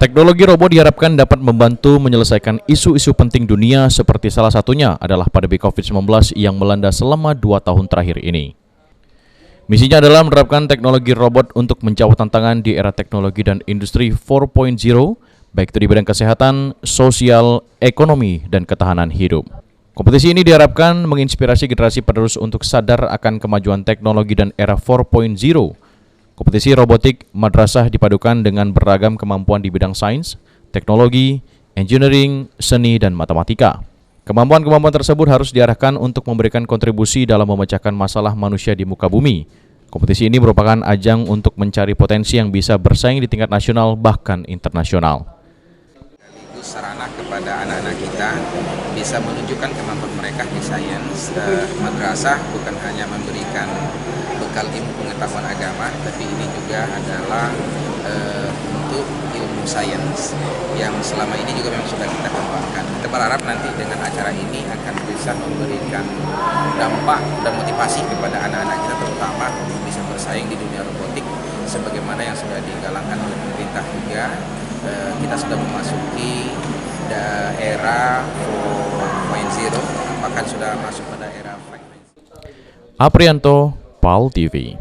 Teknologi robot diharapkan dapat membantu menyelesaikan isu-isu penting dunia seperti salah satunya adalah pandemi COVID-19 yang melanda selama 2 tahun terakhir ini. Misinya adalah menerapkan teknologi robot untuk menjawab tantangan di era teknologi dan industri 4.0, baik itu di bidang kesehatan, sosial, ekonomi, dan ketahanan hidup. Kompetisi ini diharapkan menginspirasi generasi penerus untuk sadar akan kemajuan teknologi dan era 4.0. Kompetisi robotik madrasah dipadukan dengan beragam kemampuan di bidang sains, teknologi, engineering, seni, dan matematika. Kemampuan-kemampuan tersebut harus diarahkan untuk memberikan kontribusi dalam memecahkan masalah manusia di muka bumi. Kompetisi ini merupakan ajang untuk mencari potensi yang bisa bersaing di tingkat nasional bahkan internasional. Itu sarana kepada anak-anak kita bisa menunjukkan kemampuan mereka di sains. Madrasah bukan hanya memberikan bekal ilmu pengetahuan agama, tapi ini juga adalah untuk ilmu sains yang selama ini juga memang sudah kita kembangkan. Kita berharap nanti dengan acara ini akan bisa memberikan dampak dan motivasi kepada anak-anak kita, terutama untuk bisa bersaing di dunia robotik sebagaimana yang sudah digalakkan oleh pemerintah juga. Kita sudah memasuki era 4.0, bahkan sudah masuk pada era 5.0. Aprianto, PAL TV.